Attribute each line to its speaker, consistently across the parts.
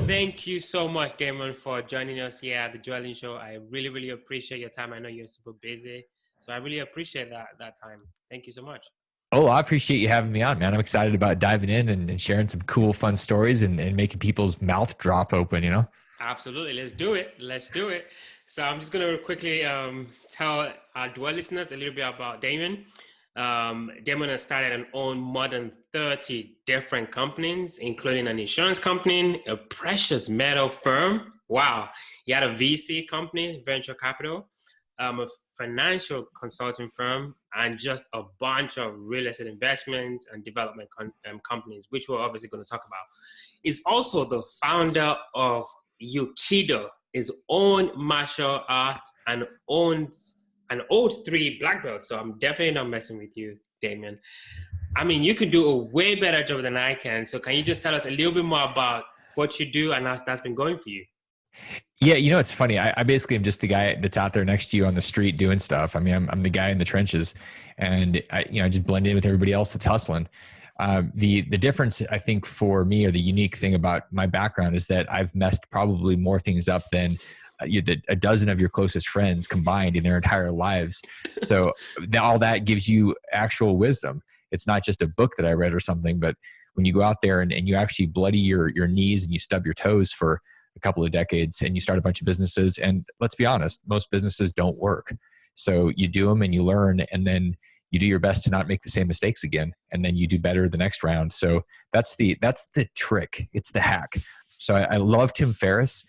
Speaker 1: Thank you so much, Damon, for joining us here at the Dwelling Show. I really, really appreciate your time. I know you're super busy, so I really appreciate that time. Thank you so much.
Speaker 2: Oh, I appreciate you having me on, man. I'm excited about diving in and sharing some cool, fun stories and making people's mouth drop open, you know?
Speaker 1: Absolutely. Let's do it. Let's do it. So I'm just going to quickly tell our Dwell listeners a little bit about Damion. Damion has started and owned more than 30 different companies, including an insurance company, a precious metal firm. Wow. He had a VC company, venture capital, a financial consulting firm, and just a bunch of real estate investments and development companies, which we're obviously going to talk about. He's also the founder of Yokido, his own martial art, and owns an old 3 black belts. So I'm definitely not messing with you, Damion. I mean, you could do a way better job than I can. So can you just tell us a little bit more about what you do and how that's been going for you?
Speaker 2: Yeah, you know, it's funny. I basically am just the guy that's out there next to you on the street doing stuff. I mean, I'm the guy in the trenches, and I just blend in with everybody else that's hustling. The difference, I think, for me, or the unique thing about my background, is that I've messed probably more things up than a dozen of your closest friends combined in their entire lives. So all that gives you actual wisdom. It's not just a book that I read or something, but when you go out there and you actually bloody your knees and you stub your toes for a couple of decades and you start a bunch of businesses, and let's be honest, most businesses don't work. So you do them and you learn, and then you do your best to not make the same mistakes again, and then you do better the next round. So that's the trick. It's the hack. So I love Tim Ferriss.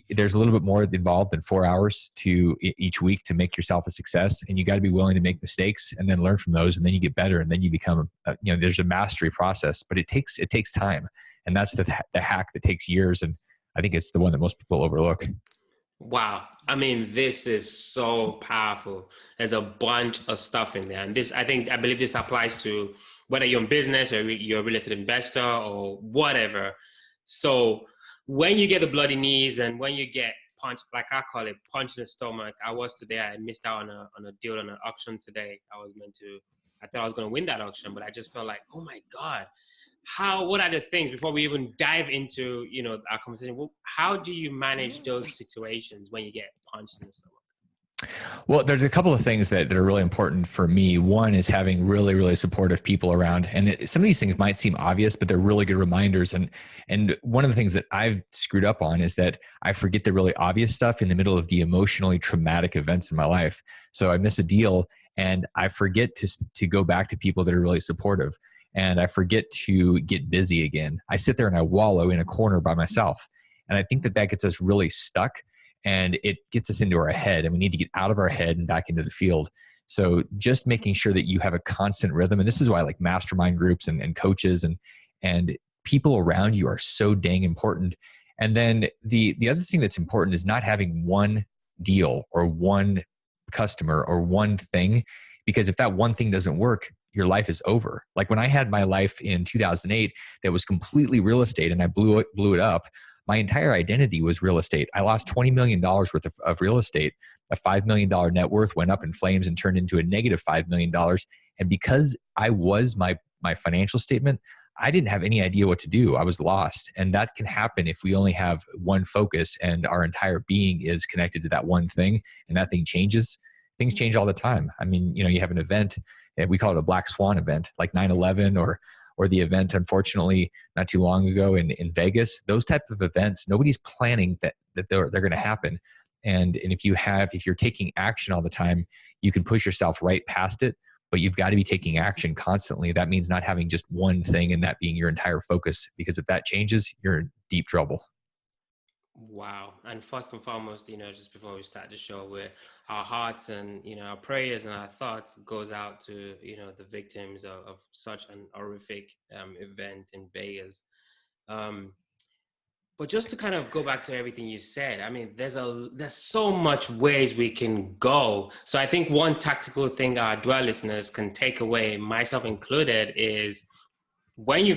Speaker 2: There's a little bit more involved than 4 hours to each week to make yourself a success, and you got to be willing to make mistakes and then learn from those, and then you get better, and then you become there's a mastery process, but it takes time, and that's the hack that takes years, and I think it's the one that most people overlook.
Speaker 1: Wow. I mean, this is so powerful. There's a bunch of stuff in there. And I believe this applies to whether you're in business or you're a real estate investor or whatever. So when you get the bloody knees and when you get punched, like I call it, punch in the stomach. I missed out on a deal on an auction today. I thought I was going to win that auction, but I just felt like, oh my God. What are the things, before we even dive into our conversation, how do you manage those situations when you get punched in the stomach?
Speaker 2: Well, there's a couple of things that are really important for me. One is having really, really supportive people around. And some of these things might seem obvious, but they're really good reminders. And one of the things that I've screwed up on is that I forget the really obvious stuff in the middle of the emotionally traumatic events in my life. So I miss a deal and I forget to go back to people that are really supportive. And I forget to get busy again. I sit there and I wallow in a corner by myself. And I think that gets us really stuck, and it gets us into our head, and we need to get out of our head and back into the field. So just making sure that you have a constant rhythm. And this is why like mastermind groups and coaches and people around you are so dang important. And then the other thing that's important is not having one deal or one customer or one thing, because if that one thing doesn't work, your life is over. Like when I had my life in 2008 that was completely real estate and I blew it up, my entire identity was real estate. I lost $20 million worth of real estate. A $5 million net worth went up in flames and turned into a negative $5 million. And because I was my financial statement, I didn't have any idea what to do. I was lost. And that can happen if we only have one focus and our entire being is connected to that one thing, and that thing changes. Things change all the time. I mean, you have an event, and we call it a black swan event, like 9/11 or the event, unfortunately, not too long ago in Vegas. Those types of events, nobody's planning that they're going to happen. And if you're taking action all the time, you can push yourself right past it, but you've got to be taking action constantly. That means not having just one thing and that being your entire focus, because if that changes, you're in deep trouble.
Speaker 1: Wow. And first and foremost, just before we start the show, our hearts and, our prayers and our thoughts goes out to, the victims of such an horrific event in Vegas. But just to kind of go back to everything you said, I mean, there's so much ways we can go. So I think one tactical thing our Dwell listeners can take away, myself included, is when you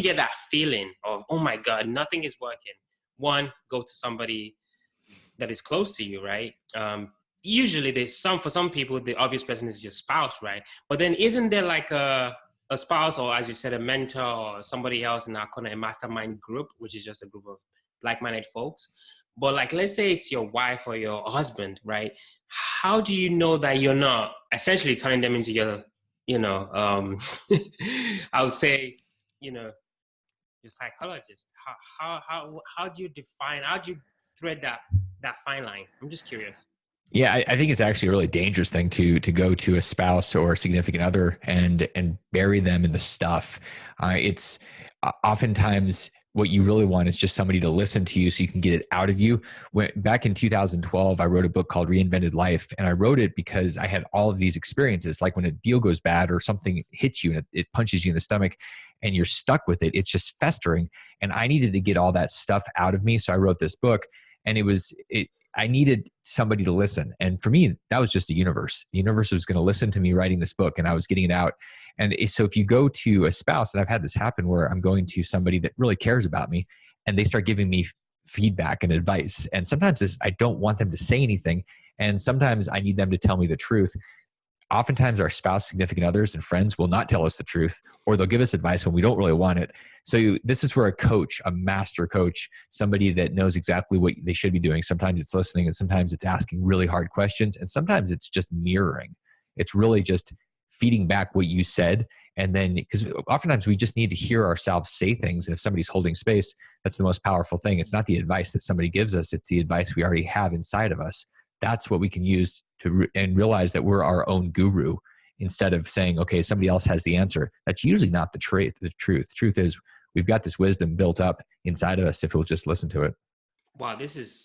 Speaker 1: get that feeling of, oh my God, nothing is working. One, go to somebody that is close to you, right? Usually for some people, the obvious person is your spouse, right? But then isn't there like a spouse, or as you said, a mentor or somebody else in our corner, a mastermind group, which is just a group of like-minded folks. But like, let's say it's your wife or your husband, right? How do you know that you're not essentially turning them into your, I would say, your psychologist? How do you define? How do you thread that fine line? I'm just curious.
Speaker 2: Yeah, I think it's actually a really dangerous thing to go to a spouse or a significant other and bury them in the stuff. It's oftentimes what you really want is just somebody to listen to you so you can get it out of you. Back in 2012, I wrote a book called Reinvented Life, and I wrote it because I had all of these experiences. Like when a deal goes bad or something hits you and it punches you in the stomach and you're stuck with it, it's just festering. And I needed to get all that stuff out of me. So I wrote this book, and I needed somebody to listen. And for me, that was just the universe. The universe was going to listen to me writing this book, and I was getting it out. And so if you go to a spouse, and I've had this happen where I'm going to somebody that really cares about me, and they start giving me feedback and advice. And sometimes I don't want them to say anything. And sometimes I need them to tell me the truth. Oftentimes our spouse, significant others, and friends will not tell us the truth, or they'll give us advice when we don't really want it. So this is where a coach, a master coach, somebody that knows exactly what they should be doing. Sometimes it's listening, and sometimes it's asking really hard questions, and sometimes it's just mirroring. It's really just feeding back what you said. And then, because oftentimes we just need to hear ourselves say things. And if somebody's holding space, that's the most powerful thing. It's not the advice that somebody gives us. It's the advice we already have inside of us. That's what we can use and realize that we're our own guru, instead of saying, okay, somebody else has the answer. That's usually not the truth. The truth is we've got this wisdom built up inside of us if we'll just listen to it.
Speaker 1: Wow,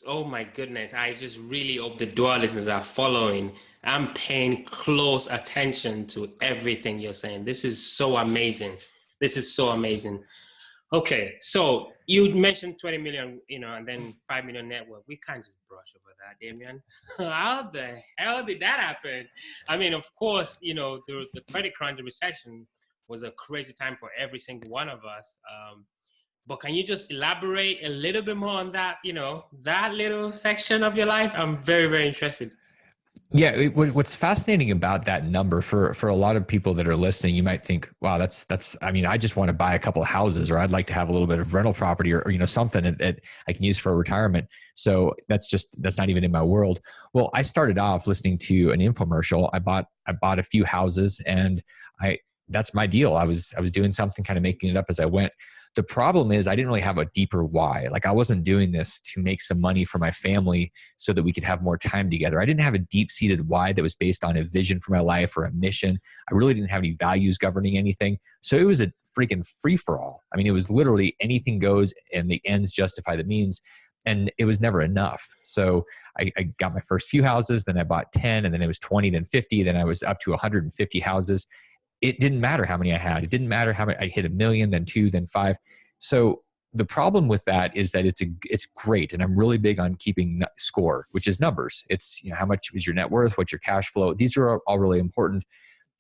Speaker 1: oh my goodness. I just really hope the dual listeners are following. I'm paying close attention to everything you're saying. This is so amazing. This is so amazing. Okay, so you mentioned 20 million, and then 5 million net worth. We can't just brush over that, Damion. How the hell did that happen? I mean, of course, the credit crunch, the recession was a crazy time for every single one of us. But can you just elaborate a little bit more on that, that little section of your life? I'm very, very interested.
Speaker 2: Yeah, what's fascinating about that number for a lot of people that are listening, you might think, wow, that's. I mean, I just want to buy a couple of houses, or I'd like to have a little bit of rental property, or something that I can use for retirement. So that's not even in my world. Well, I started off listening to an infomercial. I bought a few houses, and that's my deal. I was doing something, kind of making it up as I went. The problem is I didn't really have a deeper why. Like, I wasn't doing this to make some money for my family so that we could have more time together. I didn't have a deep-seated why that was based on a vision for my life or a mission. I really didn't have any values governing anything. So it was a freaking free-for-all. I mean, it was literally anything goes and the ends justify the means. And it was never enough. So I got my first few houses, then I bought 10, and then it was 20, then 50, then I was up to 150 houses. It didn't matter how many I had. It didn't matter how many I hit, 1 million, then 2, then 5. So the problem with that is that it's great. And I'm really big on keeping score, which is numbers. It's, how much is your net worth? What's your cash flow? These are all really important.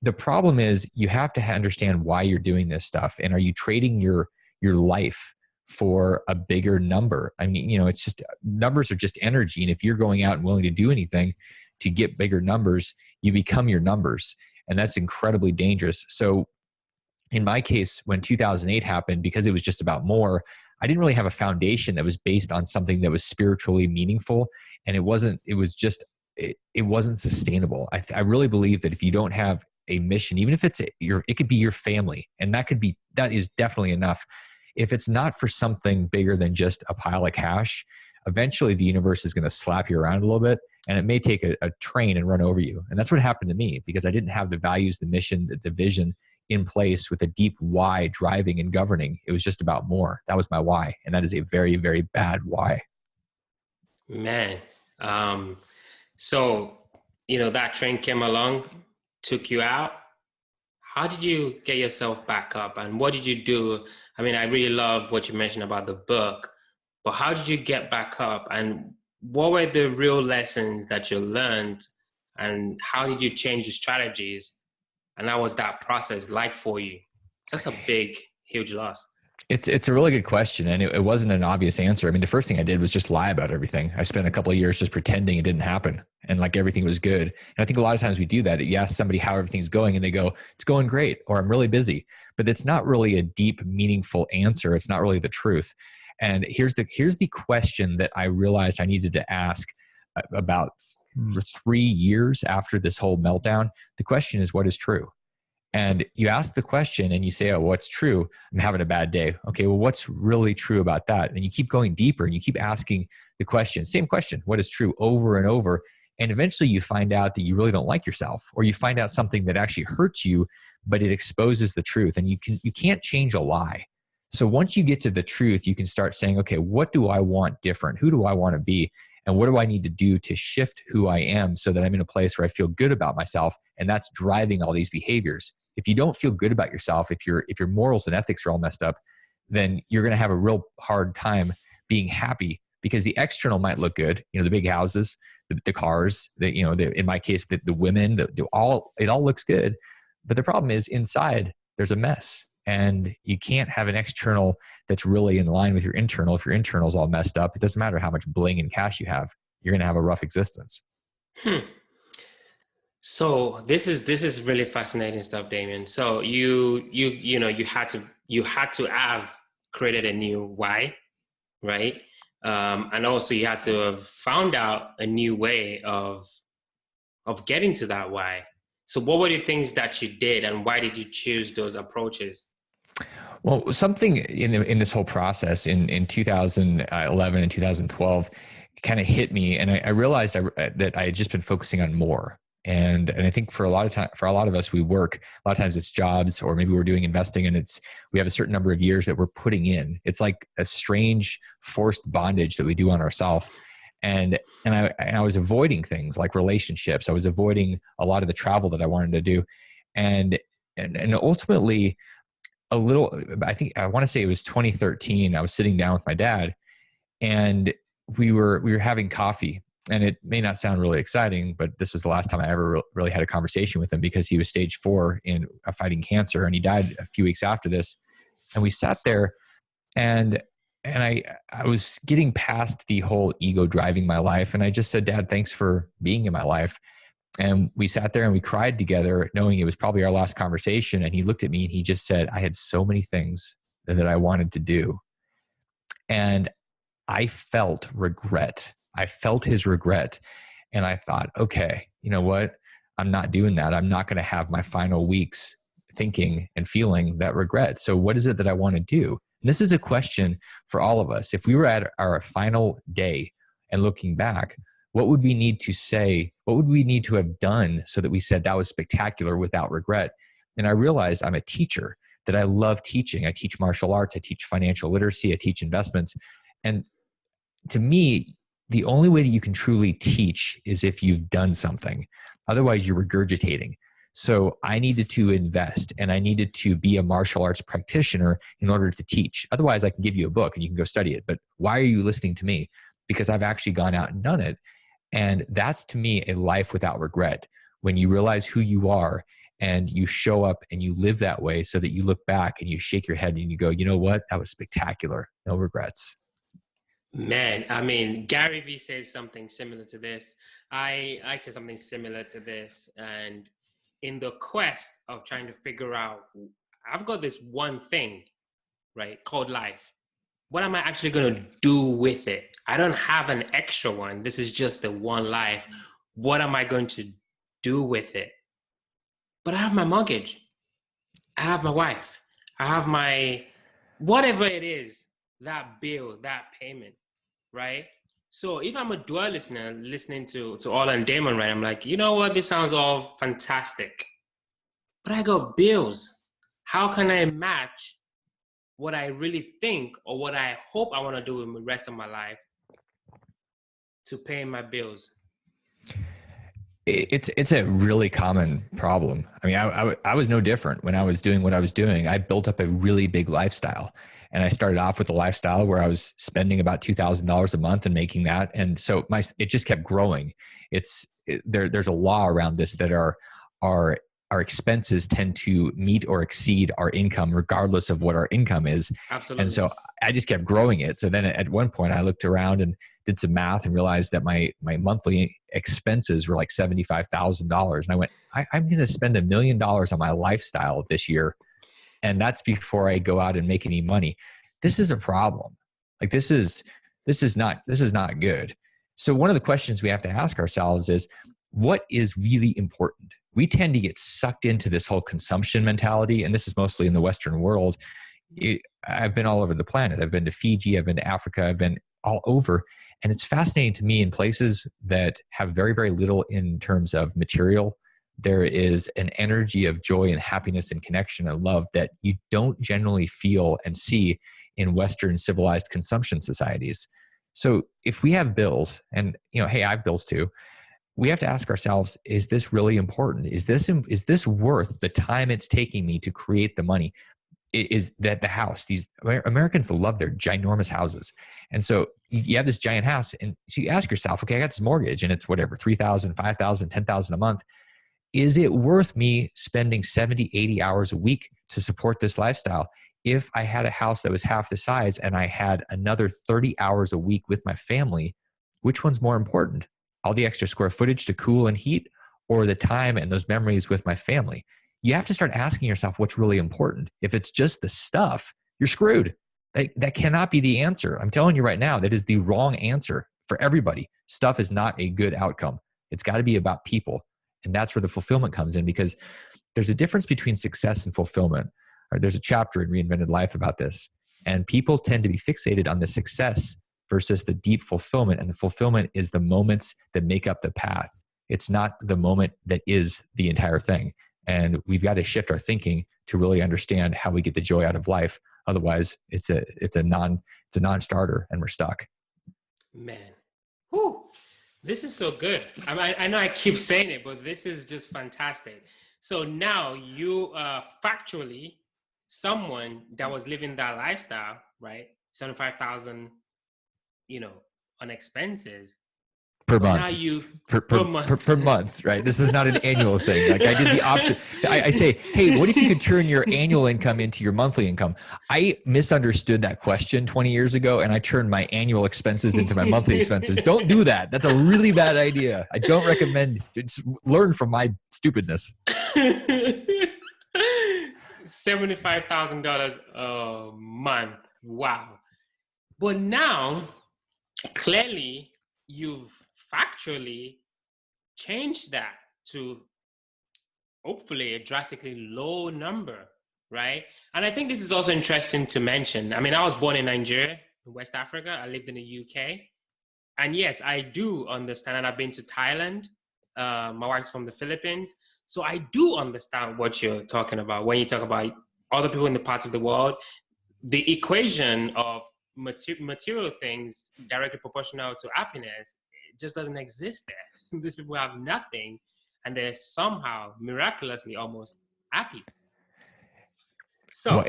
Speaker 2: The problem is you have to understand why you're doing this stuff. And are you trading your life for a bigger number? I mean, it's just, numbers are just energy. And if you're going out and willing to do anything to get bigger numbers, you become your numbers. And that's incredibly dangerous. So in my case, when 2008 happened, because it was just about more, I didn't really have a foundation that was based on something that was spiritually meaningful. And it wasn't sustainable. I really believe that if you don't have a mission, even if it could be your family, and that is definitely enough. If it's not for something bigger than just a pile of cash, eventually the universe is going to slap you around a little bit, and it may take a train and run over you. And that's what happened to me, because I didn't have the values, the mission, the vision in place with a deep why driving and governing. It was just about more. That was my why. And that is a very, very bad why.
Speaker 1: Man. So, that train came along, took you out. How did you get yourself back up, and what did you do? I mean, I really love what you mentioned about the book, but how did you get back up, and what were the real lessons that you learned, and how did you change your strategies? And how was that process like for you? It's such a big, huge loss.
Speaker 2: It's a really good question, and it wasn't an obvious answer. I mean, the first thing I did was just lie about everything. I spent a couple of years just pretending it didn't happen, and like everything was good. And I think a lot of times we do that. You ask somebody how everything's going, and they go, "It's going great," or "I'm really busy," but it's not really a deep, meaningful answer. It's not really the truth. And here's the question that I realized I needed to ask about 3 years after this whole meltdown. The question is, what is true? And you ask the question and you say, oh, what's true? I'm having a bad day. Okay, well, what's really true about that? And you keep going deeper and you keep asking the question, same question, what is true, over and over. And eventually you find out that you really don't like yourself, or you find out something that actually hurts you, but it exposes the truth. And you can't change a lie. So once you get to the truth, you can start saying, okay, what do I want different? Who do I want to be? And what do I need to do to shift who I am so that I'm in a place where I feel good about myself? And that's driving all these behaviors. If you don't feel good about yourself, if your morals and ethics are all messed up, then you're going to have a real hard time being happy, because the external might look good. You know, the big houses, the cars, in my case, the women, it all looks good. But the problem is inside there's a mess, and you can't have an external that's really in line with your internal. If your internal is all messed up, it doesn't matter how much bling and cash you have. You're going to have a rough existence.
Speaker 1: So this is really fascinating stuff, Damion. So you had to have created a new why, right? And also you had to have found out a new way of getting to that why. So what were the things that you did, and why did you choose those approaches?
Speaker 2: Well, something in this whole process in 2011 and 2012 kind of hit me, and I realized that I had just been focusing on more. And I think for a lot of us, we work, a lot of times it's jobs, or maybe we're doing investing, and we have a certain number of years that we're putting in. It's like a strange forced bondage that we do on ourselves. And I was avoiding things like relationships. I was avoiding a lot of the travel that I wanted to do. And ultimately, I want to say it was 2013. I was sitting down with my dad, and we were having coffee. And it may not sound really exciting, but this was the last time I ever really had a conversation with him, because he was stage 4 in fighting cancer, and he died a few weeks after this. And we sat there, and I was getting past the whole ego driving my life. And I just said, Dad, thanks for being in my life. And we sat there and we cried together, knowing it was probably our last conversation. And he looked at me and he just said, I had so many things that I wanted to do. And I felt regret. I felt his regret. And I thought, okay, you know what? I'm not doing that. I'm not going to have my final weeks thinking and feeling that regret. So what is it that I want to do? And this is a question for all of us. If we were at our final day and looking back, what would we need to say? What would we need to have done so that we said that was spectacular without regret? And I realized I'm a teacher, that I love teaching. I teach martial arts. I teach financial literacy. I teach investments. And to me, the only way that you can truly teach is if you've done something. Otherwise, you're regurgitating. So I needed to invest, and I needed to be a martial arts practitioner in order to teach. Otherwise, I can give you a book and you can go study it. But why are you listening to me? Because I've actually gone out and done it. And that's, to me, a life without regret. When you realize who you are and you show up and you live that way, so that you look back and you shake your head and you go, you know what? That was spectacular. No regrets.
Speaker 1: Man, I mean, Gary Vee says something similar to this. I say something similar to this. And in the quest of trying to figure out, I've got this one thing, right, called life. What am I actually going to do with it? I don't have an extra one. This is just the one life. What am I going to do with it? But I have my mortgage. I have my wife. I have my, whatever it is, that bill, that payment, right? So if I'm a dual listener listening to All and Damon, right, I'm like, you know what? This sounds all fantastic, but I got bills. How can I match what I really think or what I hope I want to do with the rest of my life to pay my bills?
Speaker 2: It's a really common problem. I mean, I was no different when I was doing what I was doing. I built up a really big lifestyle, and I started off with a lifestyle where I was spending about $2,000 a month and making that. And so it just kept growing. There's a law around this that our expenses tend to meet or exceed our income, regardless of what our income is.
Speaker 1: Absolutely.
Speaker 2: And so I just kept growing it. So then at one point I looked around and did some math and realized that my monthly expenses were like $75,000. And I went, I'm going to spend $1 million on my lifestyle this year. And that's before I go out and make any money. This is a problem. Like this is not good. So one of the questions we have to ask ourselves is, what is really important? We tend to get sucked into this whole consumption mentality, and this is mostly in the Western world. I've been all over the planet. I've been to Fiji, I've been to Africa, I've been all over. And it's fascinating to me, in places that have very, very little in terms of material, there is an energy of joy and happiness and connection and love that you don't generally feel and see in Western civilized consumption societies. So if we have bills, and hey, I have bills too, we have to ask ourselves, is this really important? Is this worth the time it's taking me to create the money? Is that the house? These Americans love their ginormous houses. And so you have this giant house, and so you ask yourself, okay, I got this mortgage and it's whatever, 3,000, 5,000, 10,000 a month. Is it worth me spending 70, 80 hours a week to support this lifestyle? If I had a house that was half the size and I had another 30 hours a week with my family, which one's more important? All the extra square footage to cool and heat, or the time and those memories with my family? You have to start asking yourself what's really important. If it's just the stuff, you're screwed. That cannot be the answer. I'm telling you right now, that is the wrong answer for everybody. Stuff is not a good outcome. It's got to be about people. And that's where the fulfillment comes in, because there's a difference between success and fulfillment. There's a chapter in Reinvented Life about this. And people tend to be fixated on the success versus the deep fulfillment. And the fulfillment is the moments that make up the path. It's not the moment that is the entire thing. And we've got to shift our thinking to really understand how we get the joy out of life. Otherwise, it's a non-starter, and we're stuck.
Speaker 1: Man, whew. This is so good. I know I keep saying it, but this is just fantastic. So now you are factually someone that was living that lifestyle, right? 75,000, on expenses.
Speaker 2: Per month.
Speaker 1: Now you
Speaker 2: per month, right? This is not an annual thing. Like, I did the opposite. I say, hey, what if you could turn your annual income into your monthly income? I misunderstood that question 20 years ago, and I turned my annual expenses into my monthly expenses. Don't do that. That's a really bad idea. I don't recommend. Just learn from my stupidness.
Speaker 1: $75,000 a month. Wow. But now, clearly, you've factually changed that to hopefully a drastically low number, right? And I think this is also interesting to mention. I mean, I was born in Nigeria, in West Africa. I lived in the UK. And yes, I do understand, and I've been to Thailand. My wife's from the Philippines. So I do understand what you're talking about when you talk about other people in the parts of the world. The equation of material things directly proportional to happiness, it just doesn't exist there. These people have nothing, and they're somehow miraculously almost happy. So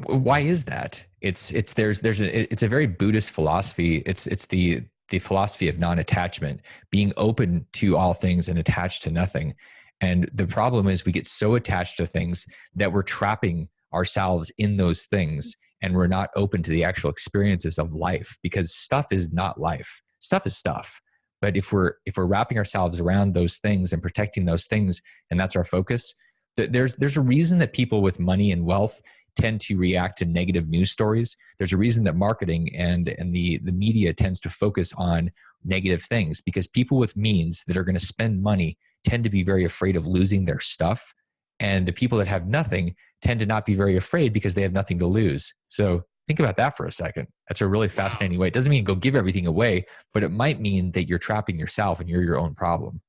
Speaker 2: why is that? It's a very Buddhist philosophy. It's the philosophy of non-attachment, being open to all things and attached to nothing. And the problem is, we get so attached to things that we're trapping ourselves in those things, and we're not open to the actual experiences of life, because stuff is not life. Stuff is stuff. But if we're wrapping ourselves around those things and protecting those things, and that's our focus, there's a reason that people with money and wealth tend to react to negative news stories. There's a reason that marketing and the media tends to focus on negative things, because people with means that are going to spend money tend to be very afraid of losing their stuff. And the people that have nothing tend to not be very afraid because they have nothing to lose. So think about that for a second. That's a really fascinating way. It doesn't mean go give everything away, but it might mean that you're trapping yourself and you're your own problem.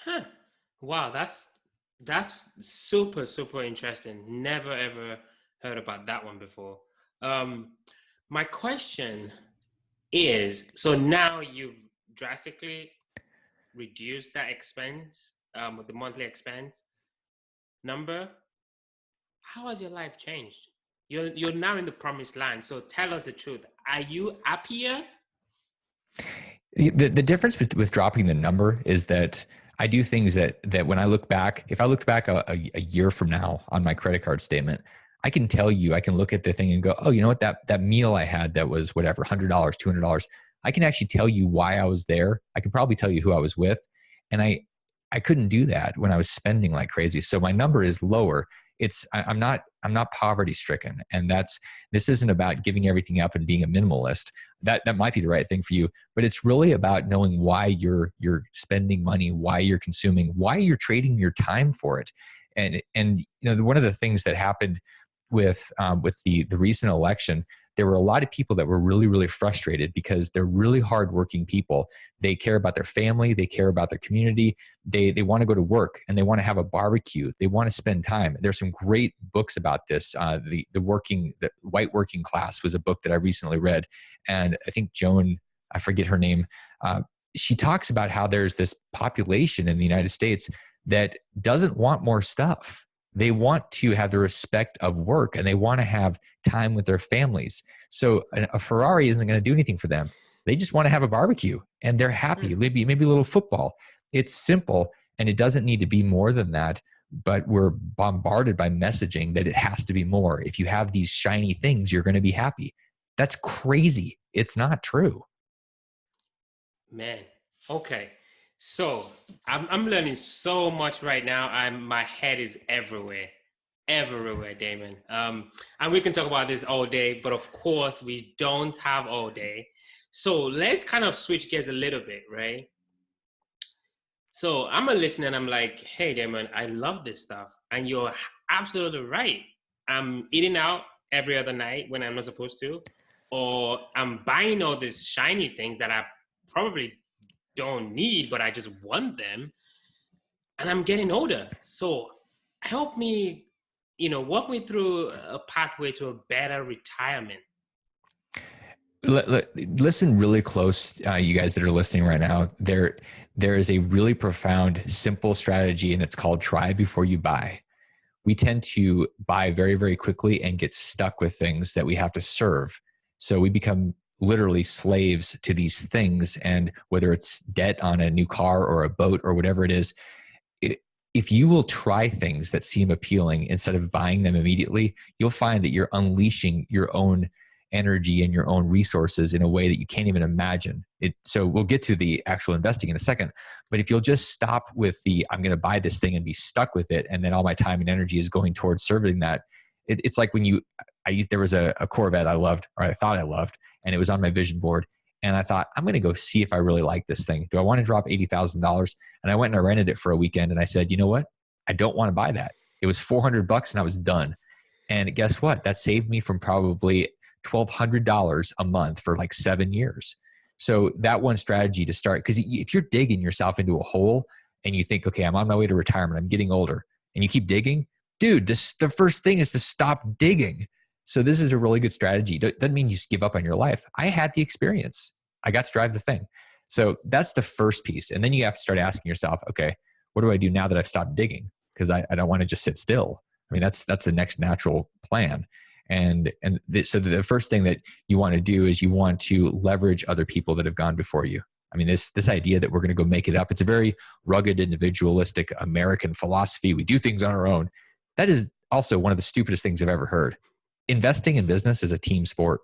Speaker 1: Huh. Wow, that's super, super interesting. Never, ever heard about that one before. My question is, so now you've drastically reduced that expense, the monthly expense number. How has your life changed? You're now in the promised land. So tell us the truth. Are you happier?
Speaker 2: The difference with dropping the number is that I do things that when I look back, if I looked back a year from now on my credit card statement, I can tell you, I can look at the thing and go, oh, you know what, that meal I had that was whatever, $100, $200, I can actually tell you why I was there. I can probably tell you who I was with. And I couldn't do that when I was spending like crazy. So my number is lower. I'm not poverty stricken. And this isn't about giving everything up and being a minimalist. That might be the right thing for you, but it's really about knowing why you're spending money, why you're consuming, why you're trading your time for it. And one of the things that happened with the recent election, there were a lot of people that were really, really frustrated because they're really hardworking people. They care about their family. They care about their community. They want to go to work and they want to have a barbecue. They want to spend time. There's some great books about this. The White Working Class was a book that I recently read. And I think Joan, I forget her name, she talks about how there's this population in the United States that doesn't want more stuff. They want to have the respect of work and they want to have time with their families. So a Ferrari isn't going to do anything for them. They just want to have a barbecue and they're happy. Maybe a little football. It's simple and it doesn't need to be more than that. But we're bombarded by messaging that it has to be more. If you have these shiny things, you're going to be happy. That's crazy. It's not true.
Speaker 1: Man. Okay. So I'm learning so much right now. My head is everywhere, Damion. And we can talk about this all day, but of course we don't have all day. So let's kind of switch gears a little bit, right? So I'm a listener and I'm like, hey, Damion, I love this stuff. And you're absolutely right. I'm eating out every other night when I'm not supposed to, or I'm buying all these shiny things that I probably don't need, but I just want them. And I'm getting older. So help me, walk me through a pathway to a better retirement.
Speaker 2: Listen really close, you guys that are listening right now. There is a really profound, simple strategy, and it's called try before you buy. We tend to buy very, very quickly and get stuck with things that we have to serve. So we become literally slaves to these things. And whether it's debt on a new car or a boat or whatever it is, if you will try things that seem appealing instead of buying them immediately, you'll find that you're unleashing your own energy and your own resources in a way that you can't even imagine it. So we'll get to the actual investing in a second, but if you'll just stop with I'm going to buy this thing and be stuck with it, and then all my time and energy is going towards serving that, it's like when there was a Corvette I loved, or I thought I loved, and it was on my vision board. And I thought, I'm going to go see if I really like this thing. Do I want to drop $80,000? And I went and I rented it for a weekend. And I said, you know what? I don't want to buy that. It was $400 and I was done. And guess what? That saved me from probably $1,200 a month for like 7 years. So that one strategy to start, because if you're digging yourself into a hole and you think, okay, I'm on my way to retirement, I'm getting older, and you keep digging, dude, the first thing is to stop digging. So this is a really good strategy. Doesn't mean you just give up on your life. I had the experience. I got to drive the thing. So that's the first piece. And then you have to start asking yourself, okay, what do I do now that I've stopped digging? Because I don't want to just sit still. I mean, that's the next natural plan. So the first thing that you want to do is you want to leverage other people that have gone before you. I mean, this idea that we're going to go make it up, it's a very rugged, individualistic American philosophy. We do things on our own. That is also one of the stupidest things I've ever heard. Investing in business is a team sport.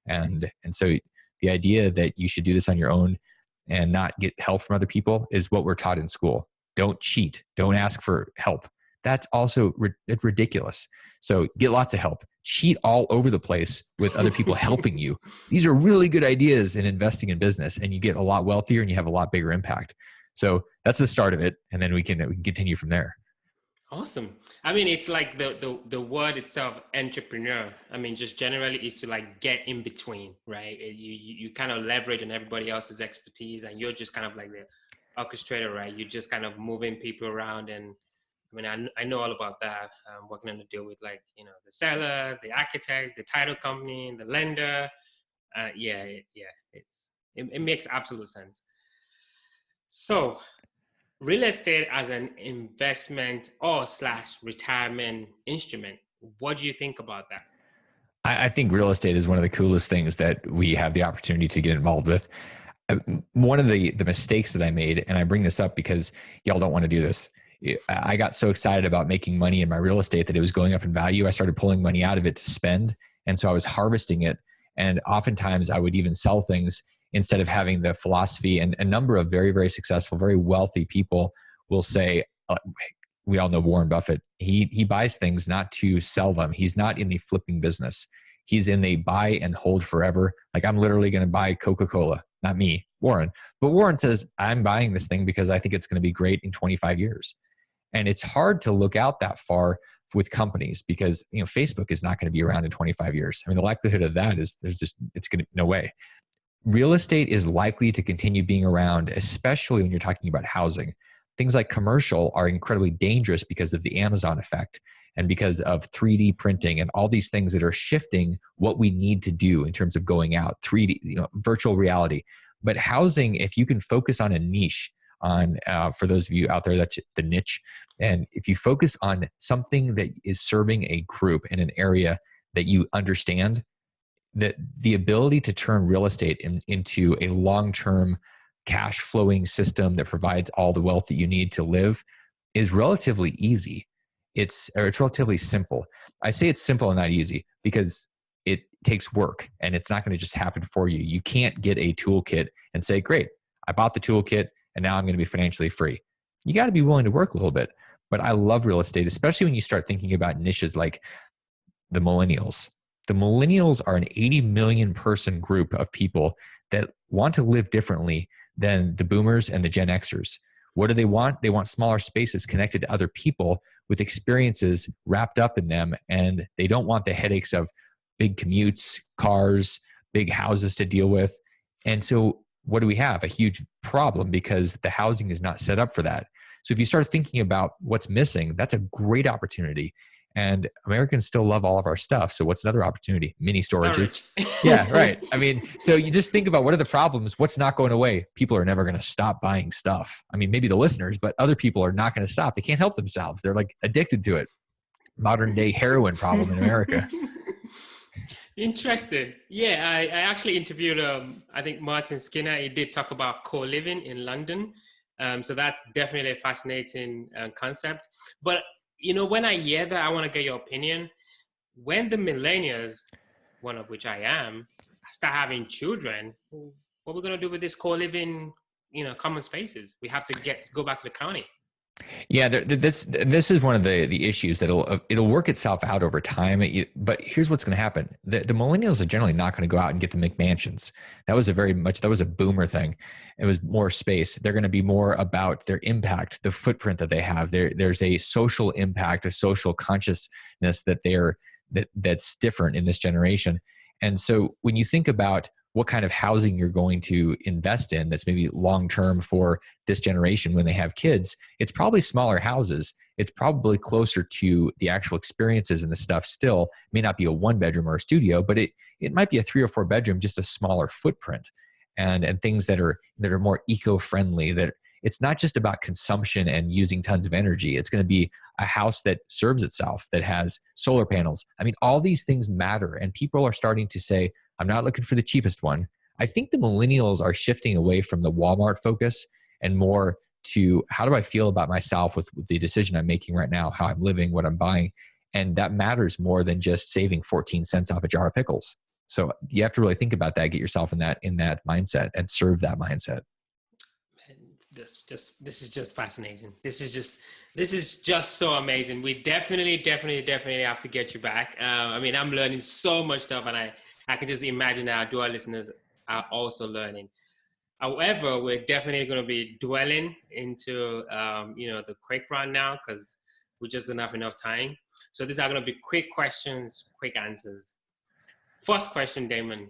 Speaker 2: And so the idea that you should do this on your own and not get help from other people is what we're taught in school. Don't cheat. Don't ask for help. That's also ridiculous. So get lots of help. Cheat all over the place with other people helping you. These are really good ideas in investing in business, and you get a lot wealthier and you have a lot bigger impact. So that's the start of it. And then we can continue from there.
Speaker 1: Awesome. I mean, it's like the word itself, entrepreneur. I mean, just generally is to like get in between, right? You kind of leverage on everybody else's expertise, and you're just kind of like the orchestrator, right? You're just kind of moving people around. And I mean, I know all about that. Working on the deal with like, the seller, the architect, the title company, the lender. It makes absolute sense. So real estate as an investment or / retirement instrument. What do you think about that?
Speaker 2: I think real estate is one of the coolest things that we have the opportunity to get involved with. One of the mistakes that I made, and I bring this up because y'all don't want to do this. I got so excited about making money in my real estate that it was going up in value. I started pulling money out of it to spend. And so I was harvesting it. And oftentimes I would even sell things instead of having the philosophy. And a number of very, very successful, very wealthy people will say, we all know Warren Buffett. He buys things not to sell them. He's not in the flipping business. He's in the buy and hold forever. Like, I'm literally going to buy Coca-Cola, not me, Warren. But Warren says, I'm buying this thing because I think it's going to be great in 25 years. And it's hard to look out that far with companies because, Facebook is not going to be around in 25 years. I mean, the likelihood of that is no way. Real estate is likely to continue being around, especially when you're talking about housing. Things like commercial are incredibly dangerous because of the Amazon effect and because of 3D printing and all these things that are shifting what we need to do in terms of going out, 3D, virtual reality. But housing, if you can focus on a niche, for those of you out there, that's the niche. And if you focus on something that is serving a group in an area that you understand, that the ability to turn real estate into a long-term cash flowing system that provides all the wealth that you need to live is relatively easy. It's relatively simple. I say it's simple and not easy because it takes work and it's not going to just happen for you. You can't get a toolkit and say, great, I bought the toolkit and now I'm going to be financially free. You got to be willing to work a little bit. But I love real estate, especially when you start thinking about niches like the millennials. The millennials are an 80 million person group of people that want to live differently than the boomers and the Gen Xers. What do they want? They want smaller spaces connected to other people with experiences wrapped up in them. And they don't want the headaches of big commutes, cars, big houses to deal with. And so what do we have? A huge problem because the housing is not set up for that. So if you start thinking about what's missing, that's a great opportunity. And Americans still love all of our stuff. So what's another opportunity? Mini storages. Yeah, right. I mean, so you just think about what are the problems? What's not going away? People are never going to stop buying stuff. I mean, maybe the listeners, but other people are not going to stop. They can't help themselves. They're like addicted to it. Modern day heroin problem in America.
Speaker 1: Interesting. Yeah, I actually interviewed, I think Martin Skinner. He did talk about co-living in London. So that's definitely a fascinating concept. But, when I hear that, I want to get your opinion. When the millennials, one of which I am, start having children, what are we going to do with this co-living, common spaces? We have to go back to the county.
Speaker 2: Yeah, this is one of the issues that it'll work itself out over time. But here's what's going to happen: the millennials are generally not going to go out and get the McMansions. That was a boomer thing. It was more space. They're going to be more about their impact, the footprint that they have. There's a social impact, a social consciousness that's different in this generation. And so when you think about what kind of housing you're going to invest in that's maybe long-term for this generation when they have kids, it's probably smaller houses. It's probably closer to the actual experiences and the stuff still. It may not be a 1-bedroom or a studio, but it might be a 3 or 4 bedroom, just a smaller footprint and things that are more eco-friendly, that it's not just about consumption and using tons of energy. It's going to be a house that serves itself, that has solar panels. I mean, all these things matter. And people are starting to say, I'm not looking for the cheapest one. I think the millennials are shifting away from the Walmart focus and more to how do I feel about myself with the decision I'm making right now, how I'm living, what I'm buying. And that matters more than just saving 14 cents off a jar of pickles. So you have to really think about that, get yourself in that mindset and serve that mindset.
Speaker 1: This is just fascinating. This is just so amazing. We definitely have to get you back. I mean, I'm learning so much stuff, and I can just imagine our dual listeners are also learning. However, we're definitely going to be dwelling into the quick round now because we just don't have enough time. So these are going to be quick questions, quick answers. First question, Damon.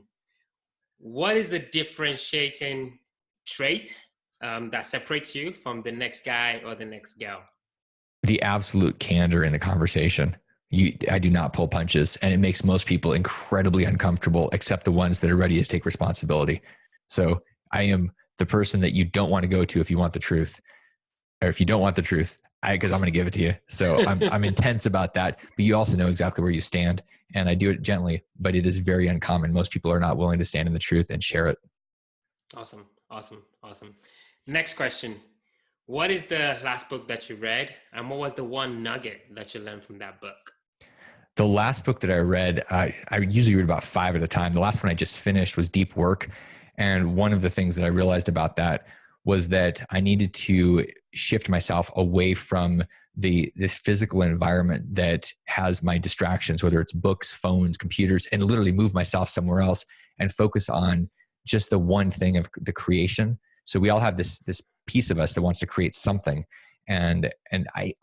Speaker 1: What is the differentiating trait that separates you from the next guy or the next gal?
Speaker 2: The absolute candor in the conversation. I do not pull punches, and it makes most people incredibly uncomfortable, except the ones that are ready to take responsibility. So I am the person that you don't want to go to if you want the truth, or if you don't want the truth, because I'm going to give it to you. So I'm intense about that, but you also know exactly where you stand, and I do it gently, but it is very uncommon. Most people are not willing to stand in the truth and share it.
Speaker 1: Awesome. Next question. What is the last book that you read, and what was the one nugget that you learned from that book?
Speaker 2: The last book that I read, I usually read about 5 at a time. The last one I just finished was Deep Work. And one of the things that I realized about that was that I needed to shift myself away from the physical environment that has my distractions, whether it's books, phones, computers, and literally move myself somewhere else and focus on just the one thing of the creation. So we all have this piece of us that wants to create something. And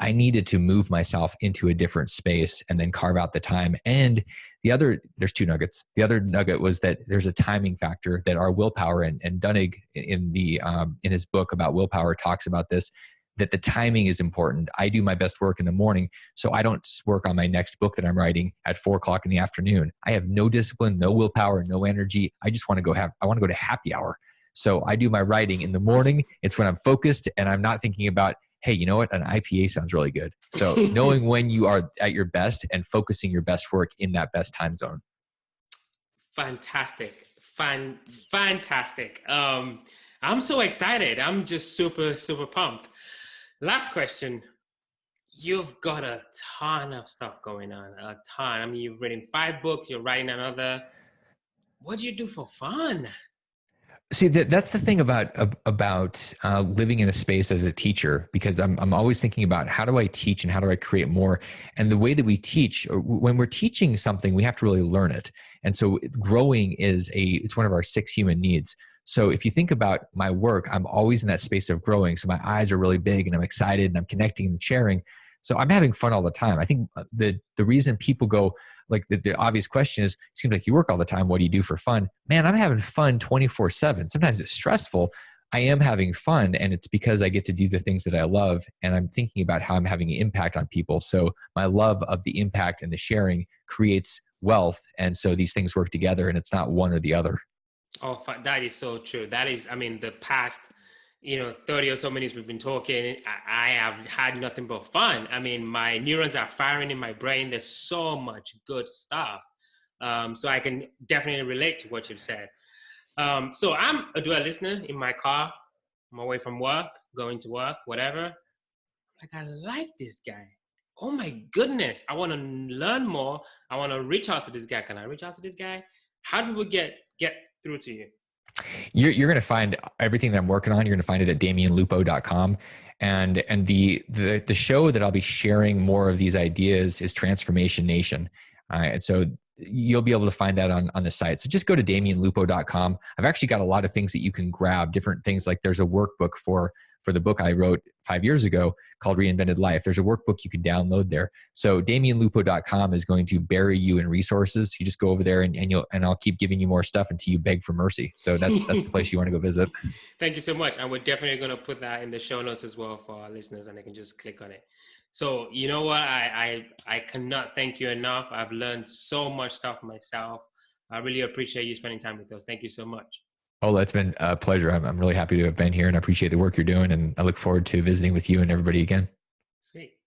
Speaker 2: I needed to move myself into a different space and then carve out the time. And there's two nuggets. The other nugget was that there's a timing factor that our willpower, and Dunning in his book about willpower talks about this, that the timing is important. I do my best work in the morning, so I don't work on my next book that I'm writing at 4:00 in the afternoon. I have no discipline, no willpower, no energy. I just want to go to happy hour. So I do my writing in the morning. It's when I'm focused and I'm not thinking about, hey, you know what? An IPA sounds really good. So knowing when you are at your best and focusing your best work in that best time zone.
Speaker 1: Fantastic. Fantastic. I'm so excited. I'm just super, super pumped. Last question. You've got a ton of stuff going on, a ton. I mean, you've written 5 books, you're writing another. What do you do for fun?
Speaker 2: See, that's the thing about living in a space as a teacher, because I'm always thinking about how do I teach and how do I create more. And the way that we teach, when we're teaching something, we have to really learn it. And so growing it's one of our 6 human needs. So if you think about my work, I'm always in that space of growing. So my eyes are really big and I'm excited and I'm connecting and sharing. So I'm having fun all the time. I think the reason people go, like the obvious question is, seems like you work all the time. What do you do for fun? Man, I'm having fun 24/7. Sometimes it's stressful. I am having fun, and it's because I get to do the things that I love, and I'm thinking about how I'm having an impact on people. So my love of the impact and the sharing creates wealth. And so these things work together, and it's not one or the other.
Speaker 1: Oh, that is so true. That is, I mean, the past, 30 or so minutes we've been talking, I have had nothing but fun. I mean, my neurons are firing in my brain. There's so much good stuff. So I can definitely relate to what you've said. So I'm a dual listener in my car. I'm away from work, going to work, whatever. Like, I like this guy. Oh my goodness. I want to learn more. I want to reach out to this guy. Can I reach out to this guy? How do we get through to you?
Speaker 2: You're going to find everything that I'm working on. You're going to find it at DamionLupo.com. And the show that I'll be sharing more of these ideas is Transformation Nation. And so you'll be able to find that on the site. So just go to DamionLupo.com. I've actually got a lot of things that you can grab, different things. Like there's a workbook for the book I wrote 5 years ago called Reinvented Life. There's a workbook you can download there. So DamionLupo.com is going to bury you in resources. You just go over there and I'll keep giving you more stuff until you beg for mercy. So that's the place you want to go visit.
Speaker 1: Thank you so much. And we're definitely going to put that in the show notes as well for our listeners, and they can just click on it. So you know what? I cannot thank you enough. I've learned so much stuff myself. I really appreciate you spending time with us. Thank you so much.
Speaker 2: Oh, that's been a pleasure. I'm really happy to have been here, and I appreciate the work you're doing, and I look forward to visiting with you and everybody again.
Speaker 1: Sweet.